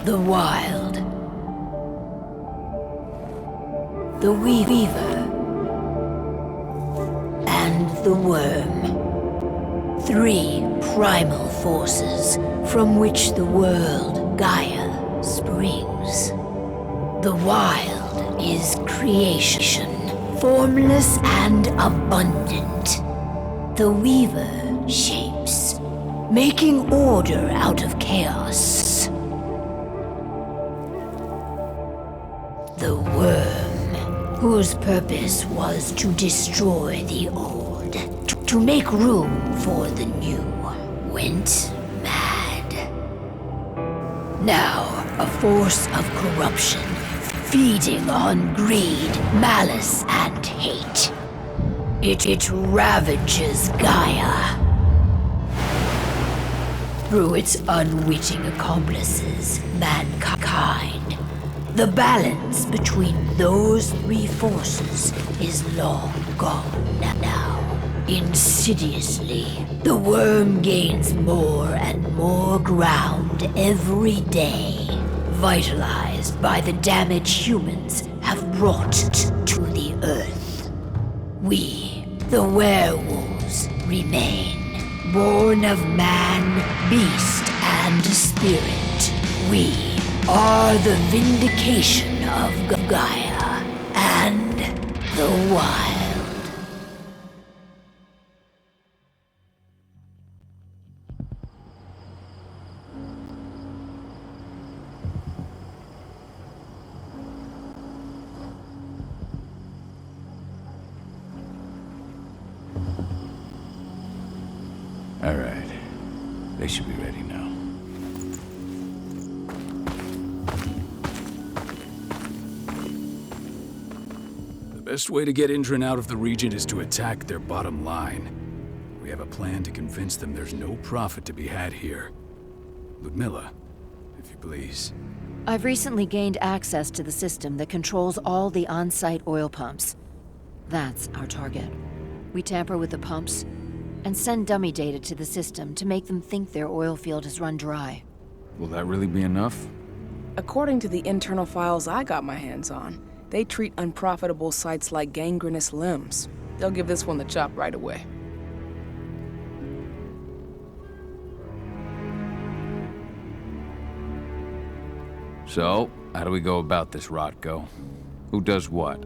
The Wild. The Weaver. And the Worm. 3 primal forces from which the world Gaia springs. The Wild is creation, formless and abundant. The Weaver shapes, making order out of chaos. The Worm, whose purpose was to destroy the old, to make room for the new, went mad. Now, a force of corruption, feeding on greed, malice, and hate. It ravages Gaia. Through its unwitting accomplices, mankind. The balance between those 3 forces is long gone now. Insidiously, the Worm gains more and more ground every day, vitalized by the damage humans have brought to the Earth. We, the werewolves, remain, born of man, beast, and spirit. We are the vindication of Gaia and the Wild. All right. They should be ready now. The best way to get Indran out of the region is to attack their bottom line. We have a plan to convince them there's no profit to be had here. Ludmilla, if you please. I've recently gained access to the system that controls all the on-site oil pumps. That's our target. We tamper with the pumps and send dummy data to the system to make them think their oil field has run dry. Will that really be enough? According to the internal files I got my hands on, they treat unprofitable sites like gangrenous limbs. They'll give this one the chop right away. So, how do we go about this, Rotko? Who does what?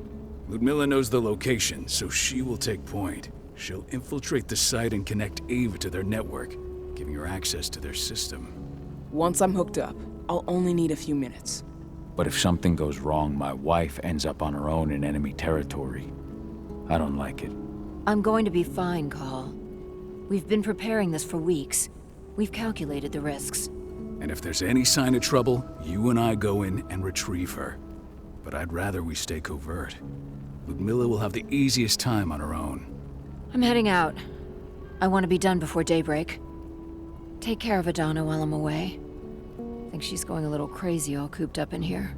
Ludmilla knows the location, so she will take point. She'll infiltrate the site and connect Ava to their network, giving her access to their system. Once I'm hooked up, I'll only need a few minutes. But if something goes wrong, my wife ends up on her own in enemy territory. I don't like it. I'm going to be fine, Call. We've been preparing this for weeks. We've calculated the risks. And if there's any sign of trouble, you and I go in and retrieve her. But I'd rather we stay covert. Ludmilla will have the easiest time on her own. I'm heading out. I want to be done before daybreak. Take care of Adana while I'm away. I think she's going a little crazy all cooped up in here.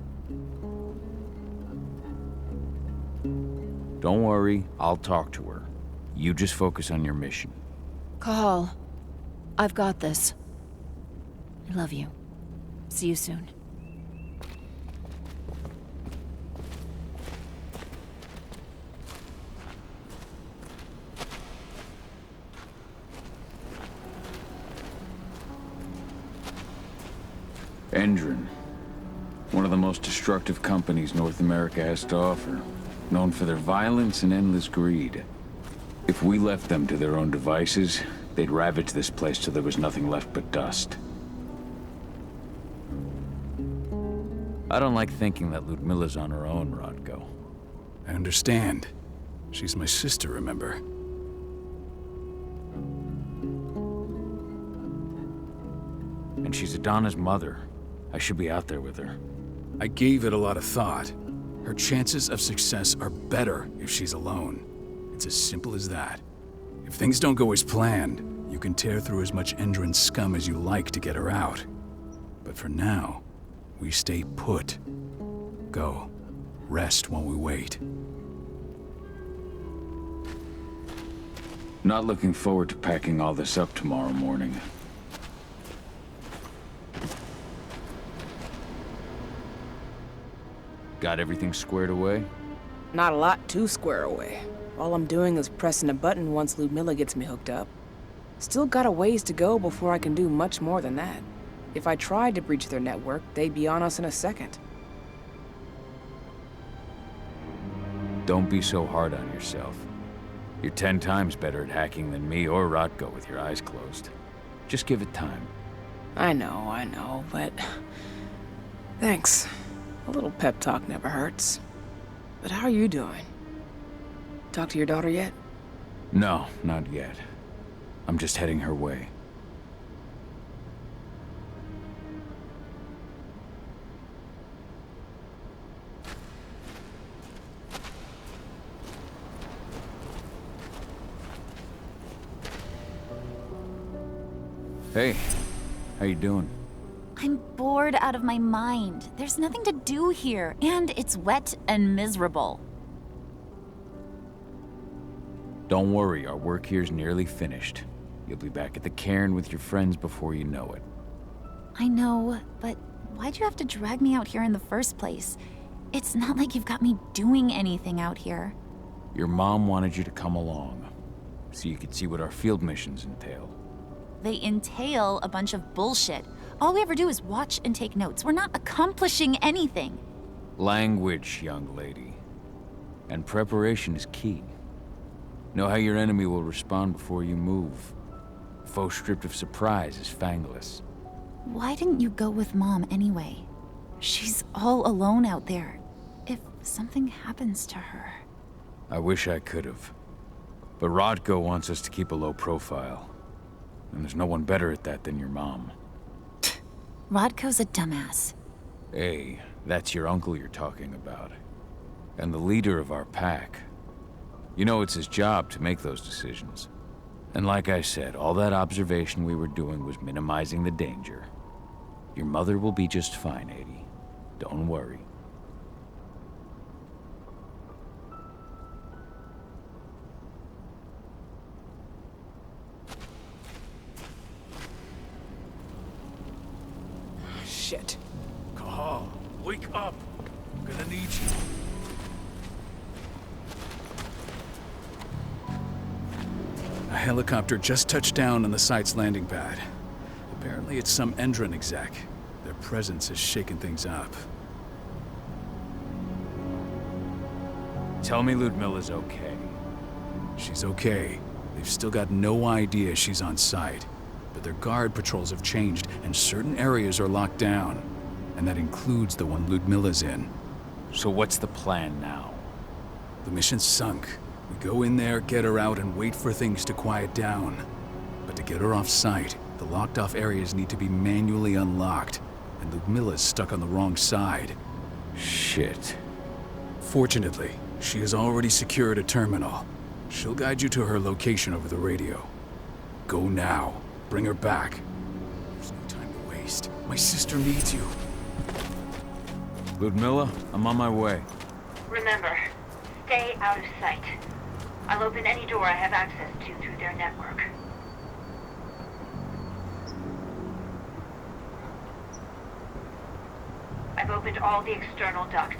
Don't worry, I'll talk to her. You just focus on your mission. Call. I've got this. I love you. See you soon. Endron. One of the most destructive companies North America has to offer. Known for their violence and endless greed. If we left them to their own devices, they'd ravage this place till there was nothing left but dust. I don't like thinking that Ludmilla's on her own, Rodko. I understand. She's my sister, remember? And she's Adana's mother. I should be out there with her. I gave it a lot of thought. Her chances of success are better if she's alone. It's as simple as that. If things don't go as planned, you can tear through as much Endron scum as you like to get her out. But for now, we stay put. Go. Rest while we wait. Not looking forward to packing all this up tomorrow morning. Got everything squared away? Not a lot to square away. All I'm doing is pressing a button once Ludmilla gets me hooked up. Still got a ways to go before I can do much more than that. If I tried to breach their network, they'd be on us in a second. Don't be so hard on yourself. You're 10 times better at hacking than me or Rotko with your eyes closed. Just give it time. I know, but... Thanks. A little pep talk never hurts. But how are you doing? Talk to your daughter yet? No, not yet. I'm just heading her way. Hey, how you doing? I'm bored out of my mind. There's nothing to do here, and it's wet and miserable. Don't worry, our work here's nearly finished. You'll be back at the cairn with your friends before you know it. I know, but why'd you have to drag me out here in the first place? It's not like you've got me doing anything out here. Your mom wanted you to come along, so you could see what our field missions entail. They entail a bunch of bullshit. All we ever do is watch and take notes. We're not accomplishing anything. Language, young lady. And preparation is key. Know how your enemy will respond before you move. Faux stripped of surprise is fangless. Why didn't you go with Mom anyway? She's all alone out there. If something happens to her... I wish I could have. But Rodko wants us to keep a low profile. And there's no one better at that than your mom. Rodko's a dumbass. Hey, that's your uncle you're talking about. And the leader of our pack. You know it's his job to make those decisions. And like I said, all that observation we were doing was minimizing the danger. Your mother will be just fine, Eddie. Don't worry. Shit. Cahal, wake up. I'm gonna need you. A helicopter just touched down on the site's landing pad. Apparently it's some Endron exec. Their presence has shaken things up. Tell me Ludmilla's okay. She's okay. They've still got no idea she's on site. But their guard patrols have changed, and certain areas are locked down. And that includes the one Ludmilla's in. So what's the plan now? The mission's sunk. We go in there, get her out, and wait for things to quiet down. But to get her off site, the locked-off areas need to be manually unlocked, and Ludmilla's stuck on the wrong side. Shit. Fortunately, she has already secured a terminal. She'll guide you to her location over the radio. Go now. Bring her back. There's no time to waste. My sister needs you. Ludmilla, I'm on my way. Remember, stay out of sight. I'll open any door I have access to through their network. I've opened all the external ducts.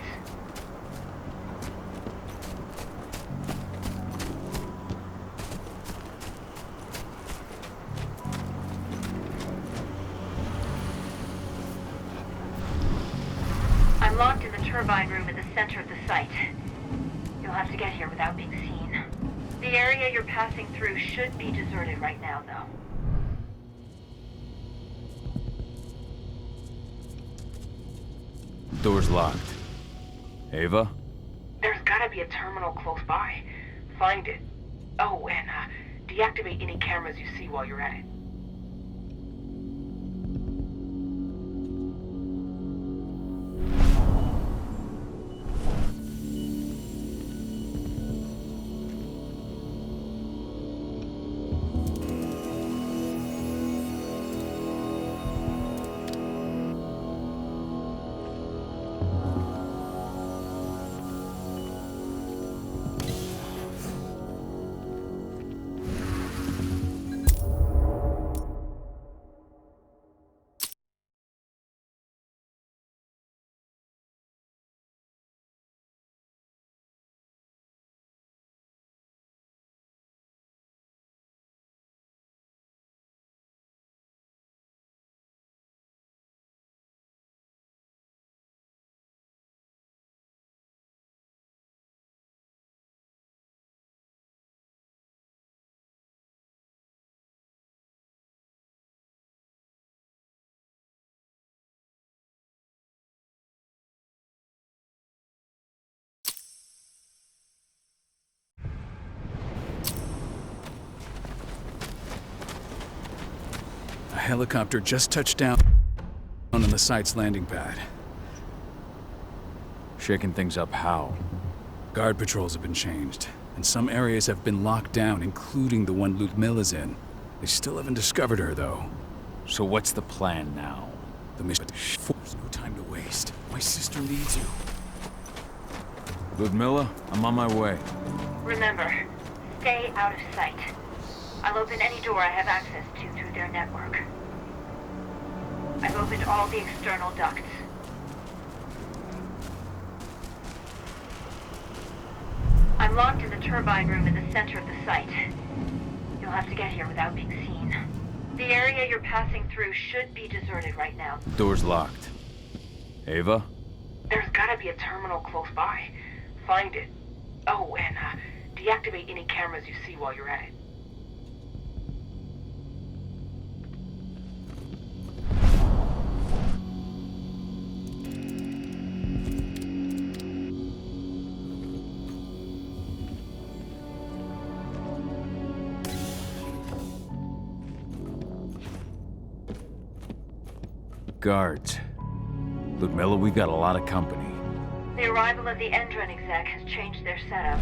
I'm locked in the turbine room at the center of the site. You'll have to get here without being seen. The area you're passing through should be deserted right now, though. Door's locked. Ava? There's gotta be a terminal close by. Find it. Oh, and deactivate any cameras you see while you're at it. A helicopter just touched down on the site's landing pad. Shaking things up how? Guard patrols have been changed, and some areas have been locked down, including the one Ludmilla's in. They still haven't discovered her, though. So what's the plan now? The mission... There's no time to waste. My sister needs you. Ludmilla, I'm on my way. Remember, stay out of sight. I'll open any door I have access to through their network. I've opened all the external ducts. I'm locked in the turbine room at the center of the site. You'll have to get here without being seen. The area you're passing through should be deserted right now. Door's locked. Ava? There's gotta be a terminal close by. Find it. Oh, and deactivate any cameras you see while you're at it. Guards. Ludmilla, we've got a lot of company. The arrival of the Endron exec has changed their setup.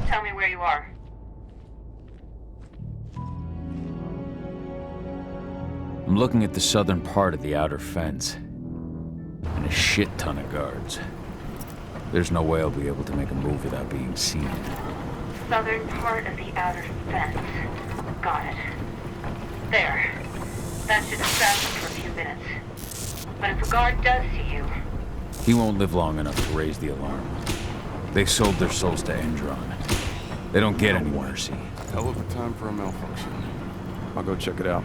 Tell me where you are. I'm looking at the southern part of the outer fence. And a shit ton of guards. There's no way I'll be able to make a move without being seen. Southern part of the outer fence. Got it. There. That should distract you for a few minutes. But if a guard does see you... He won't live long enough to raise the alarm. They sold their souls to Endron. They don't get any mercy. Hell of a time for a malfunction. I'll go check it out.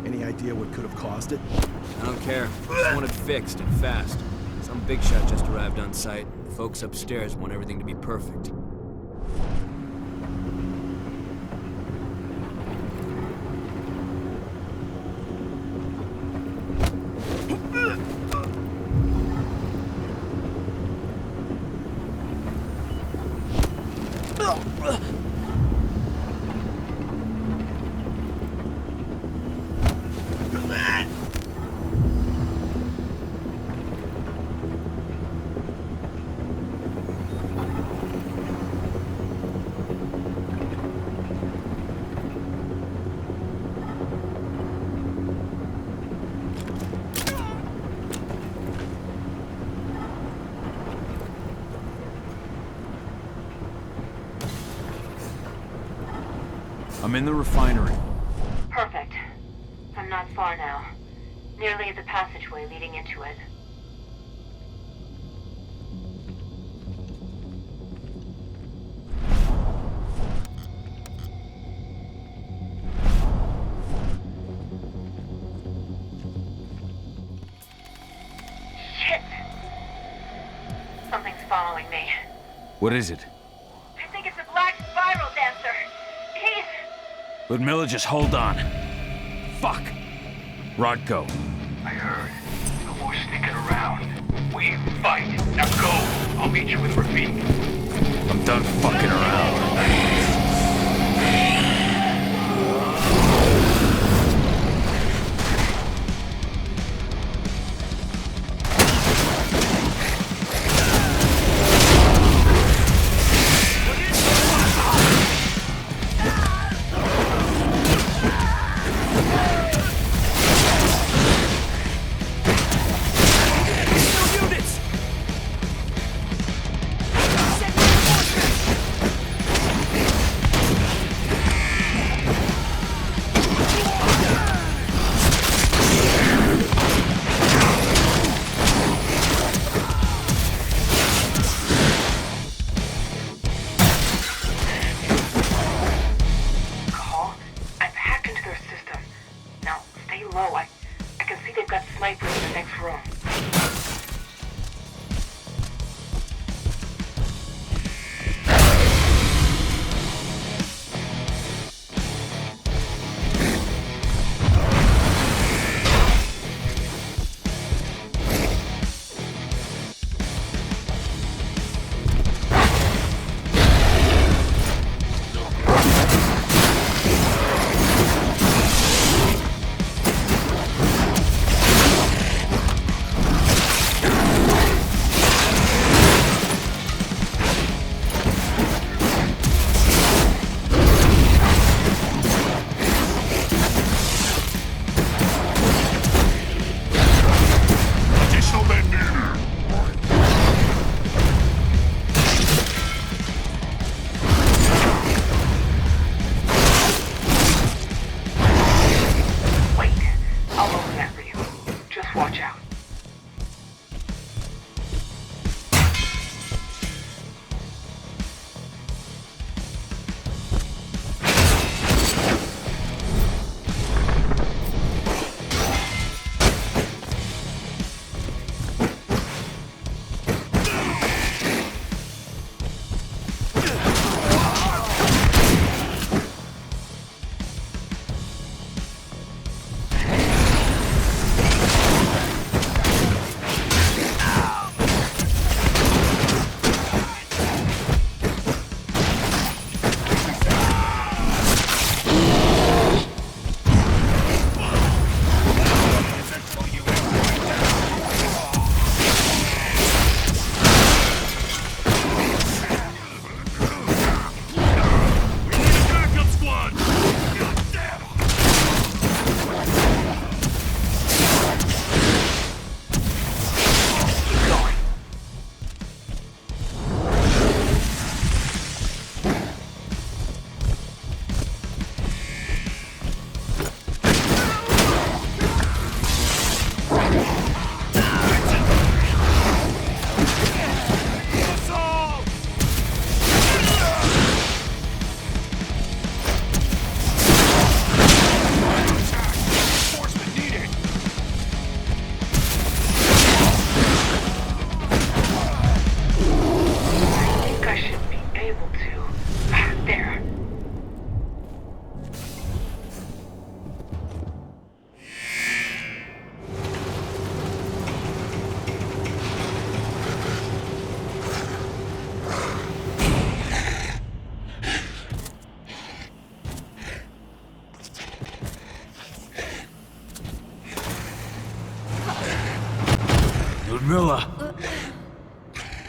Any idea what could have caused it? I don't care. Just want it fixed and fast. Some big shot just arrived on site. The folks upstairs want everything to be perfect. I'm in the refinery. Perfect. I'm not far now. Nearly at the passageway leading into it. Shit! Something's following me. What is it? I think it's a black spiral dancer. He's... Ludmilla, just hold on. Fuck. Rodko. I heard. No more sneaking around. We fight. Now go. I'll meet you with Rafik. I'm done fucking around.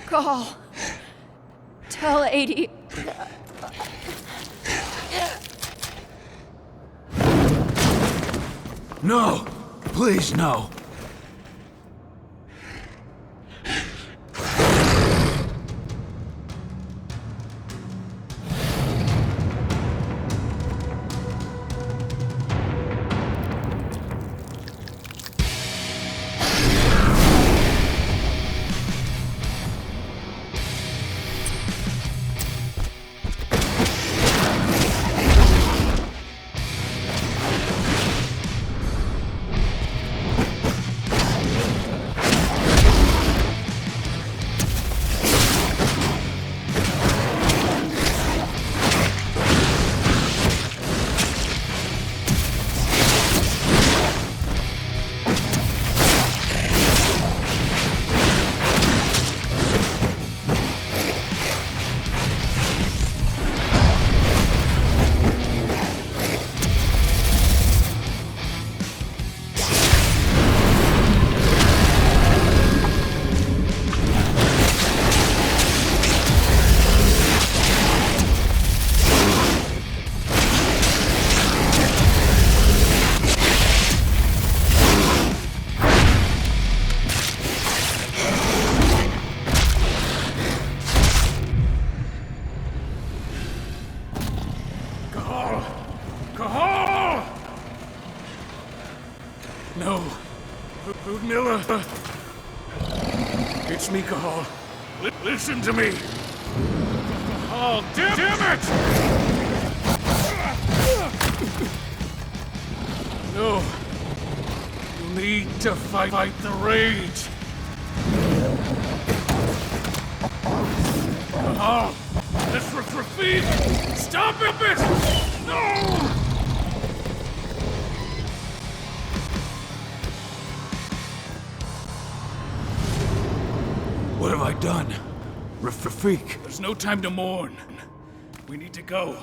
Call. Tell 80. No! Please, no! No. Ludmilla. It's me, Cahal. Listen to me. Oh, damn it! No. You need to fight the rage. Cahal! That's Rafid! Stop it! No! What have I done? Rafik. There's no time to mourn. We need to go.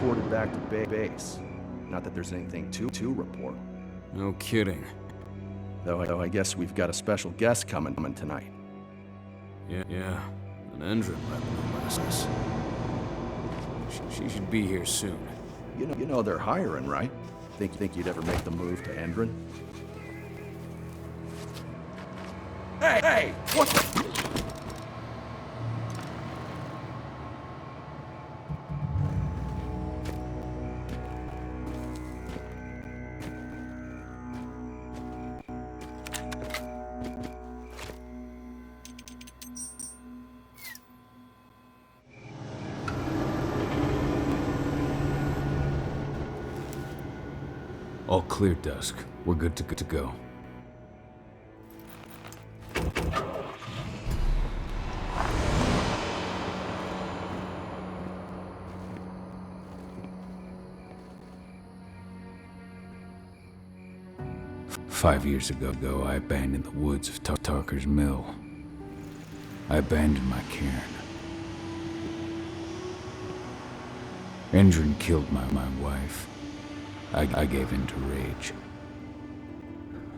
Reported back to base. Not that there's anything to report. No kidding. Though I guess we've got a special guest coming tonight. Yeah. An Endron rep, no less. She should be here soon. You know they're hiring, right? Think you'd ever make the move to Endron? Hey! What the... All clear, Dusk. We're good to go. Five years ago, I abandoned the woods of Tarker's Mill. I abandoned my cairn. Endron killed my wife. I gave in to rage.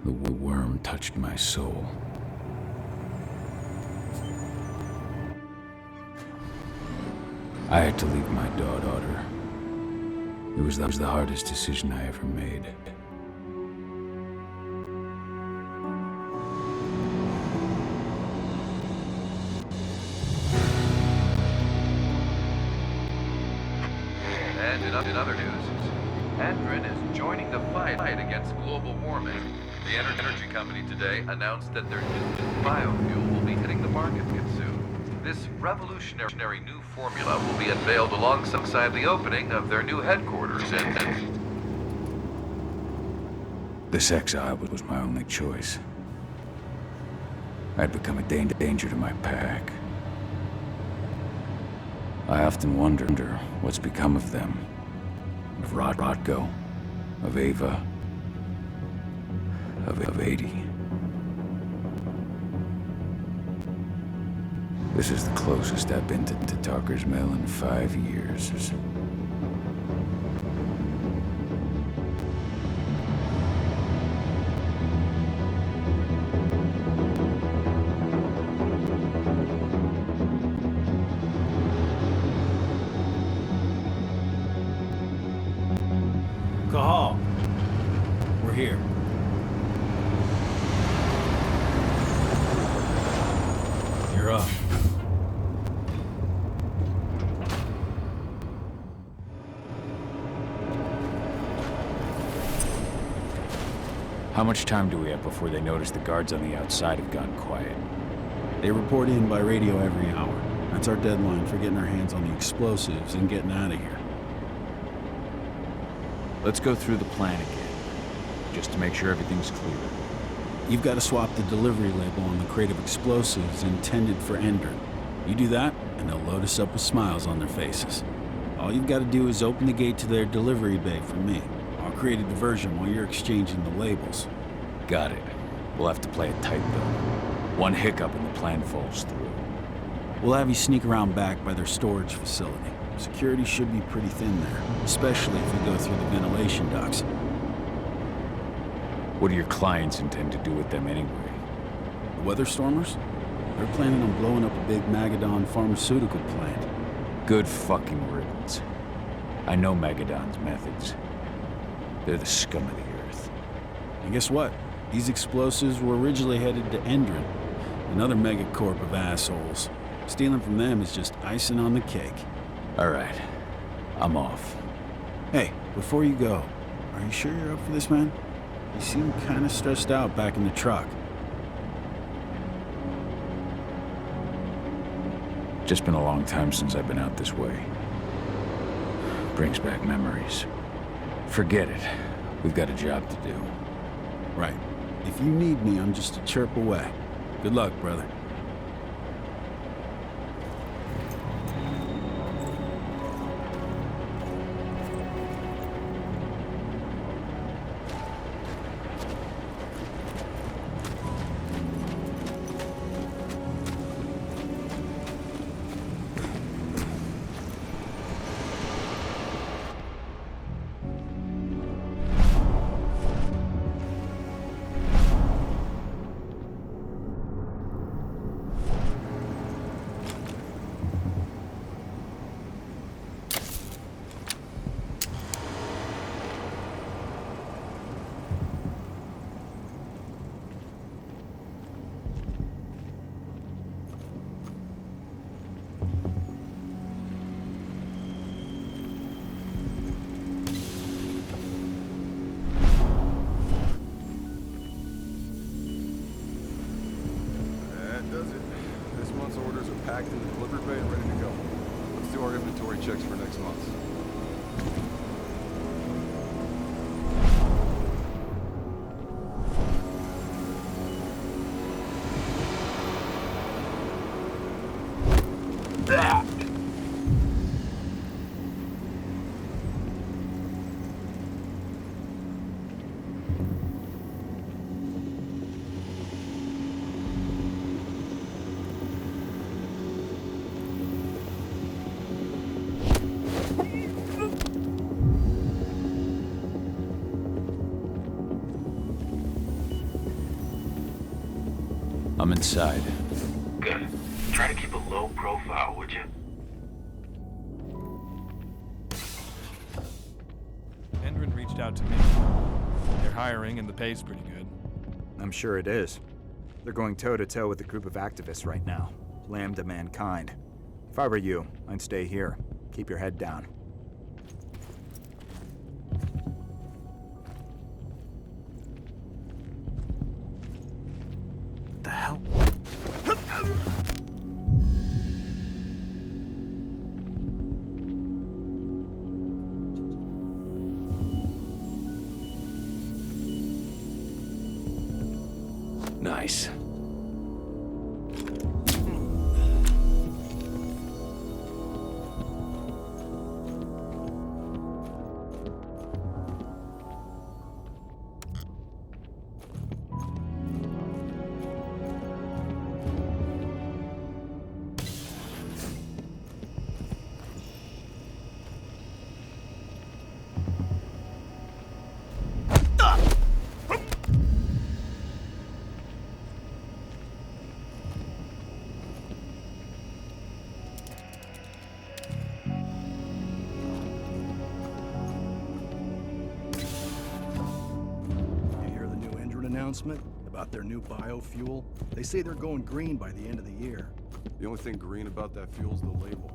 The worm touched my soul. I had to leave my daughter. It was the hardest decision I ever made. And in other news, Andrin is joining the fight against global warming. The energy company today announced that their new biofuel will be hitting the market soon. This revolutionary new formula will be unveiled alongside the opening of their new headquarters in... This exile was my only choice. I'd become a danger to my pack. I often wonder what's become of them. Of Rodko, of Ava, of 80. This is the closest I've been to Talker's Mill in 5 years. Cahal, we're here. You're up. How much time do we have before they notice the guards on the outside have gone quiet? They report in by radio every hour. That's our deadline for getting our hands on the explosives and getting out of here. Let's go through the plan again, just to make sure everything's clear. You've got to swap the delivery label on the crate of explosives intended for Endrin. You do that, and they'll load us up with smiles on their faces. All you've got to do is open the gate to their delivery bay for me. I'll create a diversion while you're exchanging the labels. Got it. We'll have to play it tight, though. One hiccup and the plan falls through. We'll have you sneak around back by their storage facility. Security should be pretty thin there, especially if you go through the ventilation ducts. What do your clients intend to do with them anyway? The Weatherstormers? They're planning on blowing up a big Magadon pharmaceutical plant. Good fucking riddance. I know Magadon's methods. They're the scum of the earth. And guess what? These explosives were originally headed to Endrin, another megacorp of assholes. Stealing from them is just icing on the cake. All right. I'm off. Hey, before you go, are you sure you're up for this, man? You seem kind of stressed out back in the truck. Just been a long time since I've been out this way. Brings back memories. Forget it. We've got a job to do. Right. If you need me, I'm just a chirp away. Good luck, brother. Packed in the delivery bay and ready to go. Let's do our inventory checks for next month. I'm inside. Good. Try to keep a low profile, would you? Endrin reached out to me. They're hiring and the pay's pretty good. I'm sure it is. They're going toe-to-toe with a group of activists right now. Lambda Mankind. If I were you, I'd stay here. Keep your head down. The hell? Nice. Announcement about their new biofuel. They say they're going green by the end of the year. The only thing green about that fuel's the label.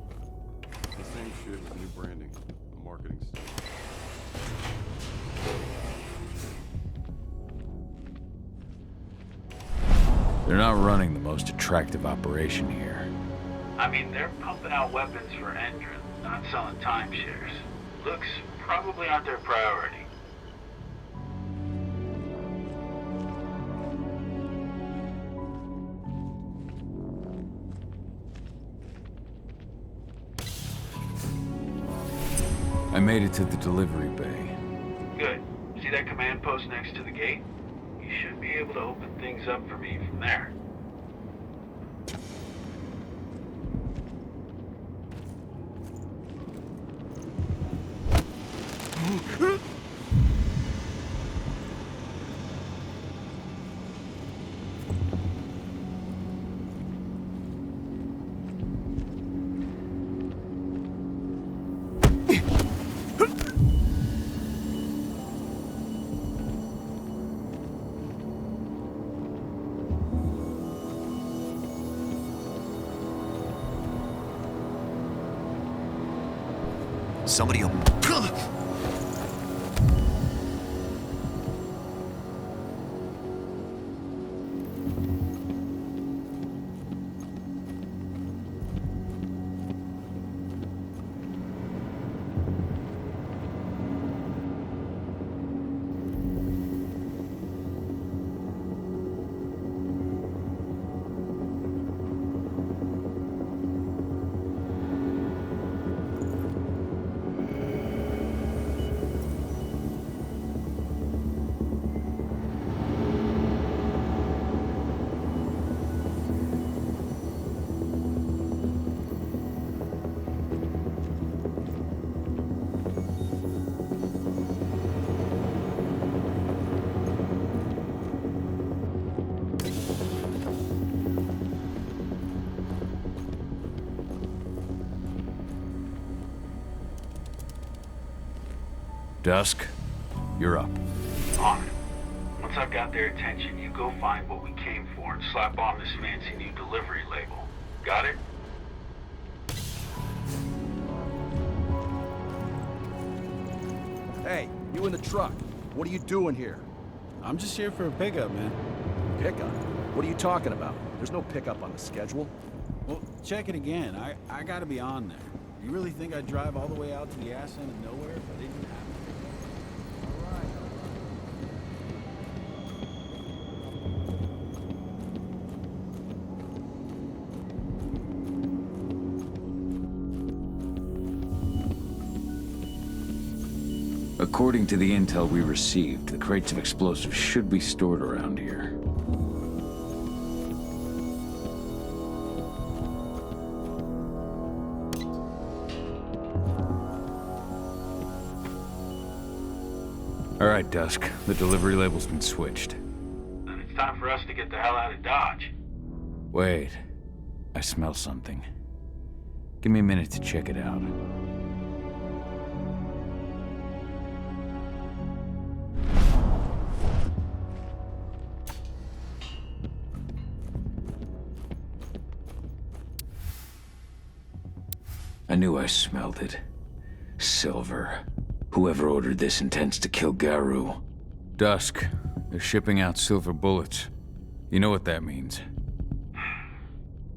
It's the same shit with new branding and marketing stuff. They're not running the most attractive operation here. I mean, they're pumping out weapons for Endrin, not selling timeshares. Looks probably aren't their priority. I made it to the delivery bay. Good. See that command post next to the gate? You should be able to open things up for me from there. Somebody up. Dusk, you're up. On it. Once I've got their attention, you go find what we came for and slap on this fancy new delivery label. Got it? Hey, you in the truck. What are you doing here? I'm just here for a pickup, man. Pickup? What are you talking about? There's no pickup on the schedule. Well, check it again. I gotta be on there. You really think I'd drive all the way out to the ass end of nowhere if I didn't have to? According to the intel we received, the crates of explosives should be stored around here. All right, Dusk. The delivery label's been switched. Then it's time for us to get the hell out of Dodge. Wait. I smell something. Give me a minute to check it out. I knew I smelled it. Silver. Whoever ordered this intends to kill Garou. Dusk. They're shipping out silver bullets. You know what that means.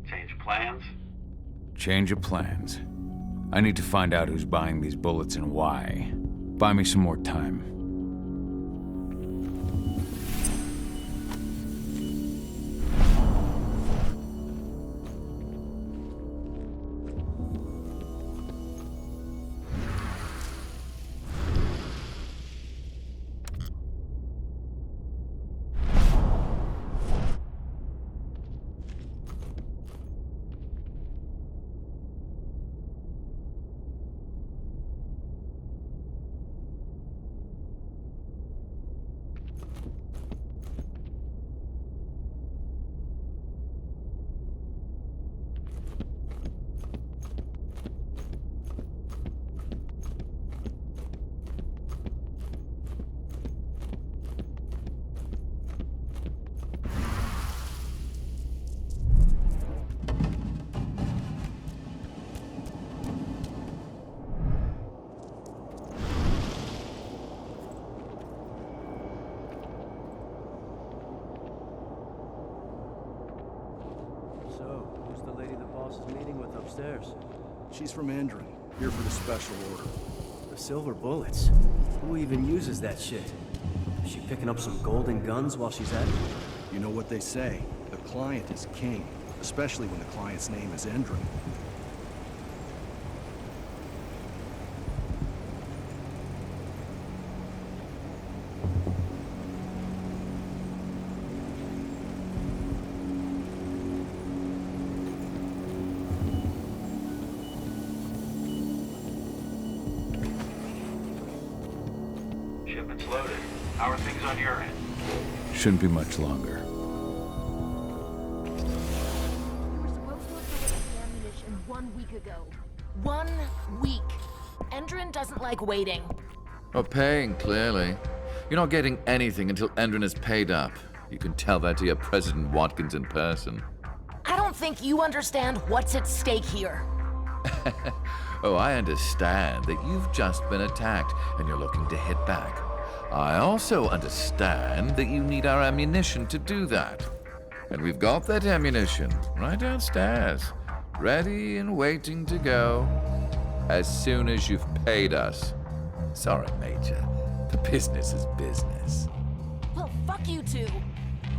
Change plans? Change of plans. I need to find out who's buying these bullets and why. Buy me some more time. Upstairs. She's from Endron, here for the special order. The silver bullets? Who even uses that shit? Is she picking up some golden guns while she's at it? You know what they say, the client is king, especially when the client's name is Endron. Shipment's loaded. How are things on your end? Shouldn't be much longer. We were supposed to have delivered the ammunition 1 week ago. 1 week. Endron doesn't like waiting. Well, paying, clearly. You're not getting anything until Endron is paid up. You can tell that to your President Watkins in person. I don't think you understand what's at stake here. Oh, I understand that you've just been attacked and you're looking to hit back. I also understand that you need our ammunition to do that. And we've got that ammunition right downstairs, ready and waiting to go as soon as you've paid us. Sorry, Major. The business is business. Well, fuck you two.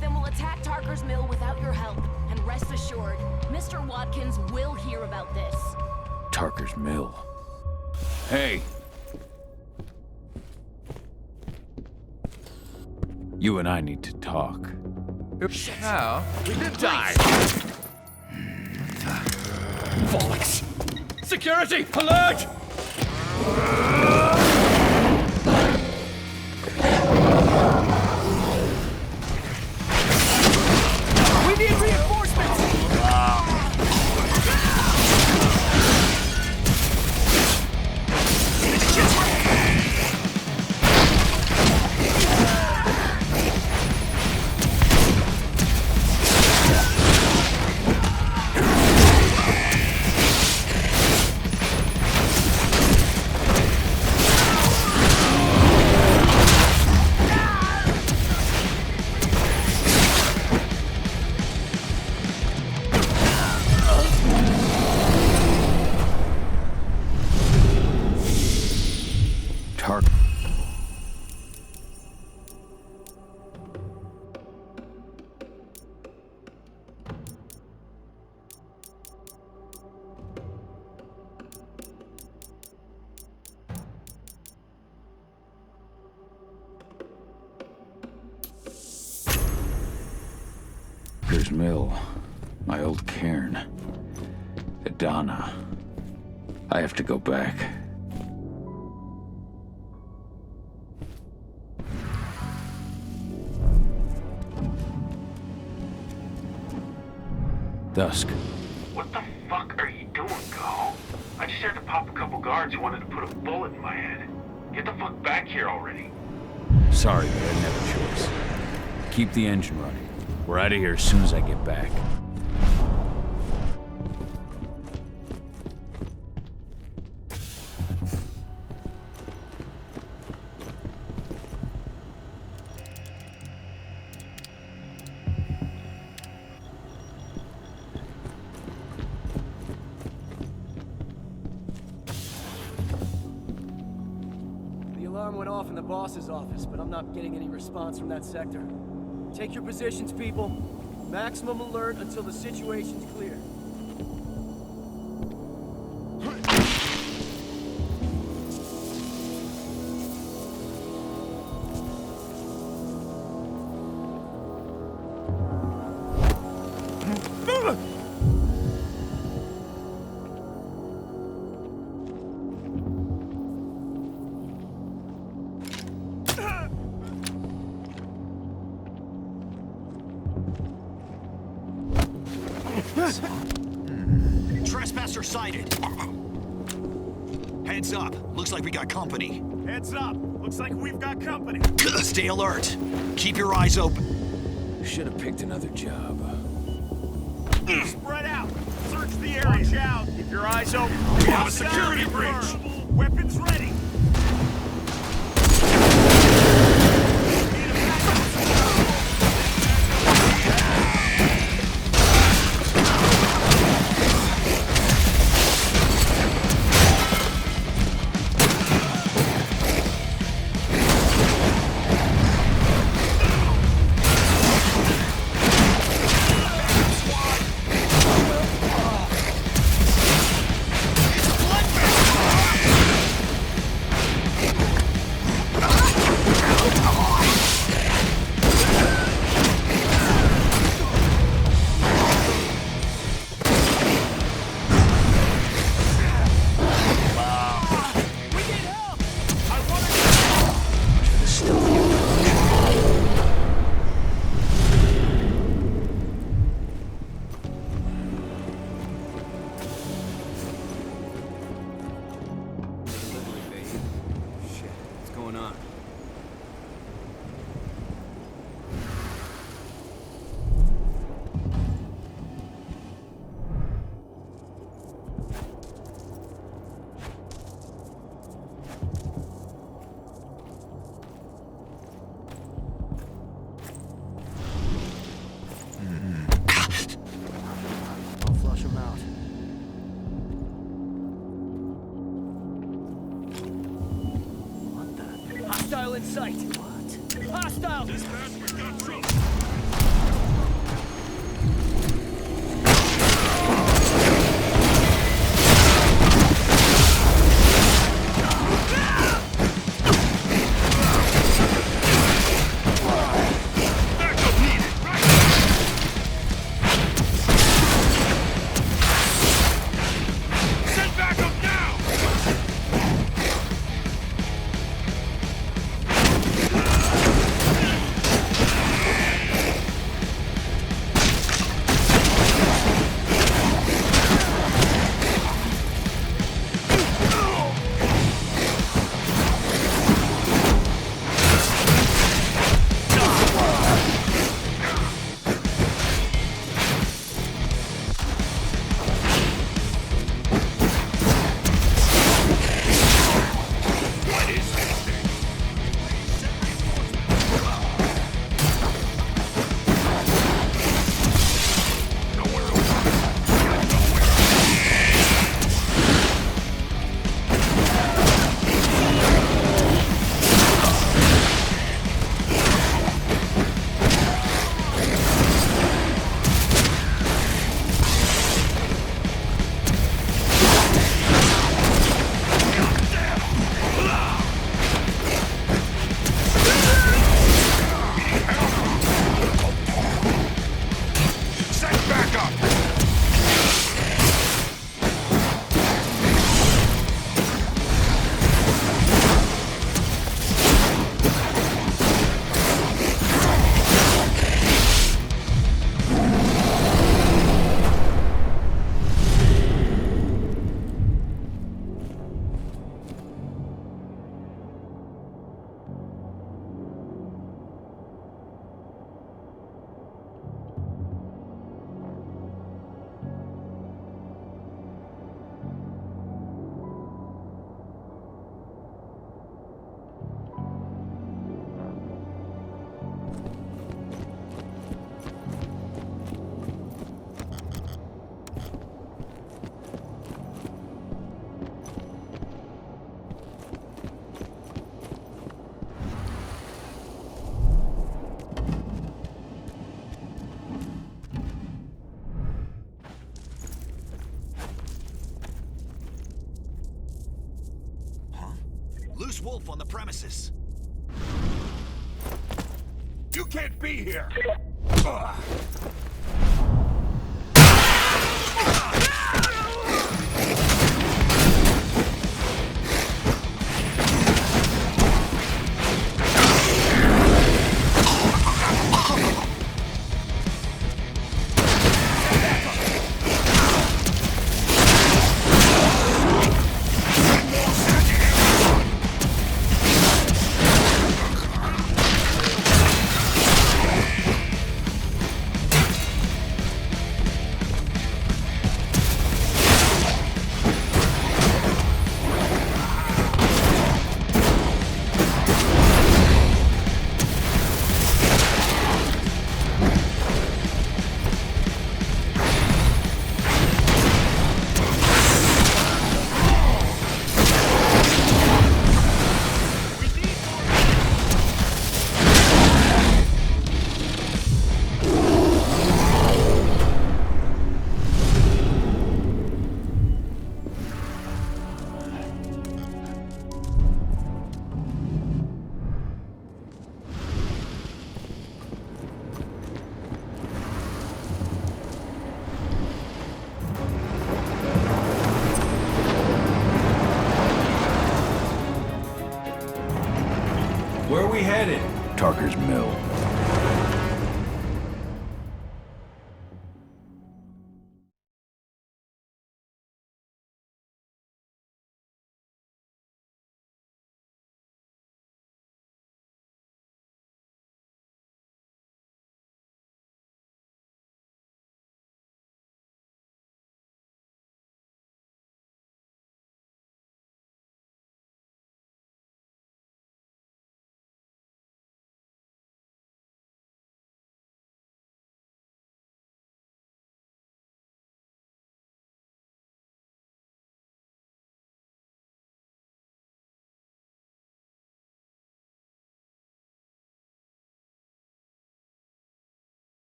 Then we'll attack Tarker's mill without your help. And rest assured, Mr. Watkins will hear about this. Tarker's mill. Hey! You and I need to talk. Now, we did die! Bollocks! Security! Alert! We need reinforcements! Tarker's mill. My old cairn. Adana. I have to go back. Dusk. What the fuck are you doing, Go? I just had to pop a couple guards who wanted to put a bullet in my head. Get the fuck back here already. Sorry, but I didn't have a choice. Keep the engine running. We're out of here as soon as I get back. The alarm went off in the boss's office, but I'm not getting any response from that sector. Take your positions, people. Maximum alert until the situation's clear. Trespasser sighted. Heads up. Looks like we got company. Heads up. Looks like we've got company. Stay alert. Keep your eyes open. Should have picked another job. Spread out. Search the area. Watch out. Keep your eyes open. We have a security breach. Weapons ready. Hostile in sight. What? Hostile! Dispatch, we've got trouble. There's Wolf on the premises. You can't be here! Where are we headed? Tarker's Mill.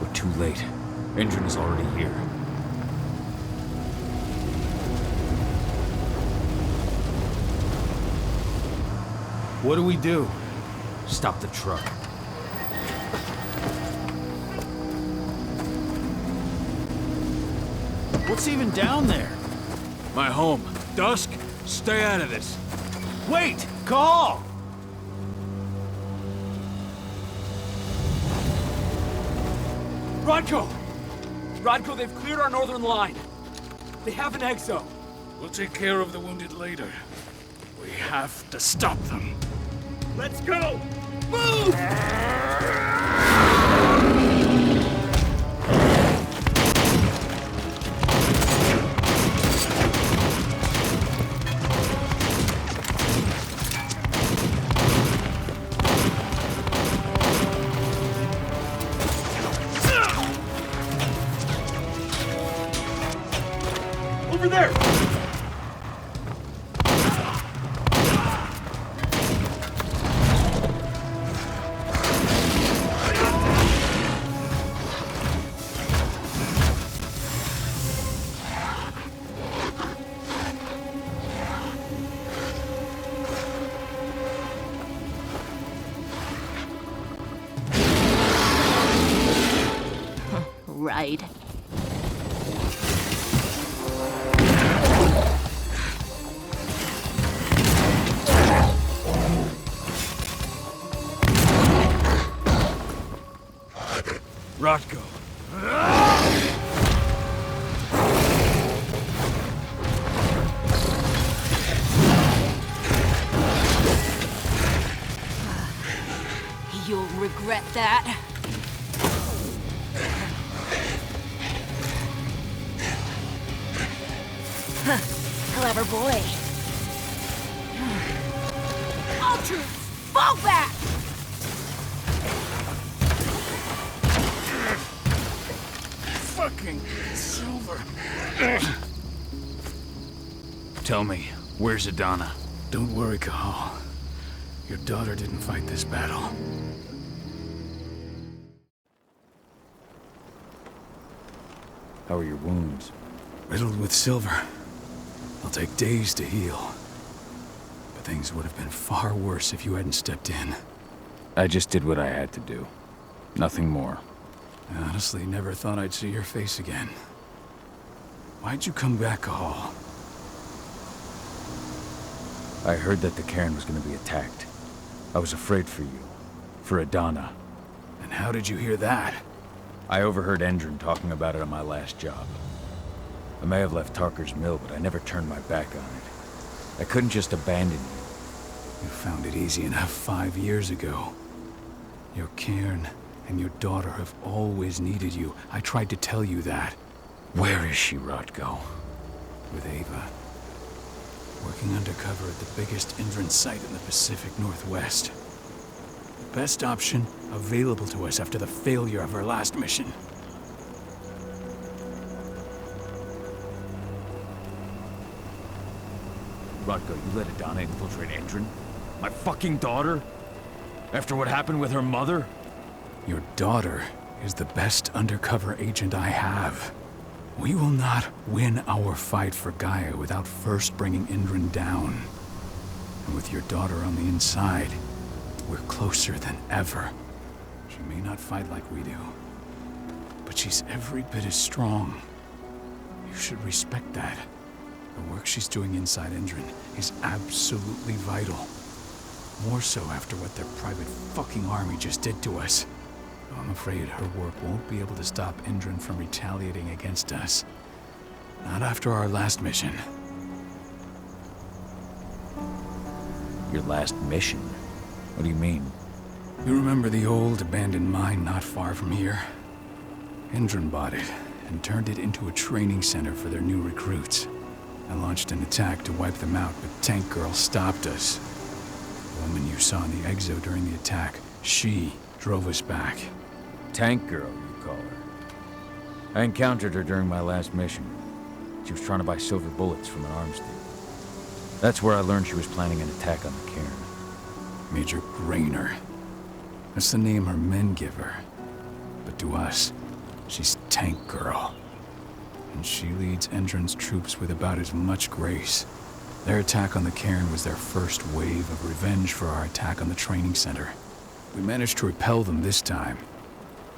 We're too late. Endron is already here. What do we do? Stop the truck. What's even down there? My home. Dusk, stay out of this. Wait! Call! Rodko! Rodko, they've cleared our northern line. They have an exo. We'll take care of the wounded later. We have to stop them. Let's go! Move! Over there! Right. Rodko. You'll regret that. Clever boy. All troops, fall back! Fucking Silver. Tell me, where's Adana? Don't worry, Cahal. Your daughter didn't fight this battle. How are your wounds? Riddled with silver. They'll take days to heal. But things would have been far worse if you hadn't stepped in. I just did what I had to do. Nothing more. I honestly never thought I'd see your face again. Why'd you come back, all? I heard that the cairn was gonna be attacked. I was afraid for you. For Adana. And how did you hear that? I overheard Endron talking about it on my last job. I may have left Tarker's Mill, but I never turned my back on it. I couldn't just abandon you. You found it easy enough 5 years ago. Your cairn and your daughter have always needed you. I tried to tell you that. Where is she, Rodko? With Ava. Working undercover at the biggest Endron site in the Pacific Northwest. The best option available to us after the failure of our last mission. Rodko, you let Adana infiltrate Endron? My fucking daughter? After what happened with her mother? Your daughter is the best undercover agent I have. We will not win our fight for Gaia without first bringing Endron down. And with your daughter on the inside, we're closer than ever. She may not fight like we do, but she's every bit as strong. You should respect that. The work she's doing inside Endron is absolutely vital. More so after what their private fucking army just did to us. I'm afraid her work won't be able to stop Endron from retaliating against us. Not after our last mission. Your last mission? What do you mean? You remember the old abandoned mine not far from here? Endron bought it and turned it into a training center for their new recruits. I launched an attack to wipe them out, but Tank Girl stopped us. The woman you saw in the exo during the attack, she drove us back. Tank Girl, you call her. I encountered her during my last mission. She was trying to buy silver bullets from an arms dealer. That's where I learned she was planning an attack on the cairn. Major Grainer. That's the name her men give her. But to us, she's Tank Girl. And she leads Endron's troops with about as much grace. Their attack on the cairn was their first wave of revenge for our attack on the training center. We managed to repel them this time,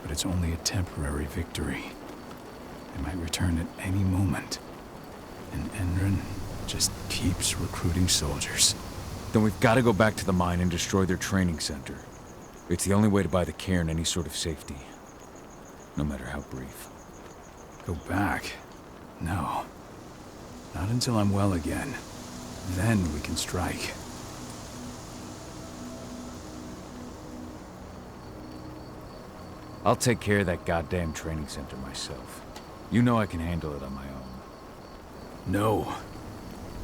but it's only a temporary victory. They might return at any moment. And Endron just keeps recruiting soldiers. Then we've got to go back to the mine and destroy their training center. It's the only way to buy the cairn any sort of safety. No matter how brief. Go back? No. Not until I'm well again. Then we can strike. I'll take care of that goddamn training center myself. You know I can handle it on my own. No.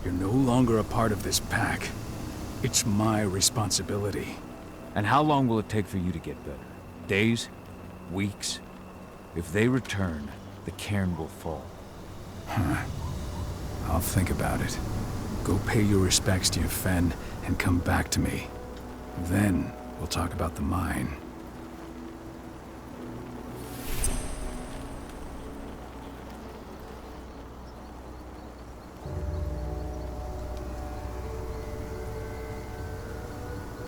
You're no longer a part of this pack. It's my responsibility. And how long will it take for you to get better? Days? Weeks? If they return, the cairn will fall. Huh. I'll think about it. Go pay your respects to your Fen and come back to me. Then we'll talk about the mine.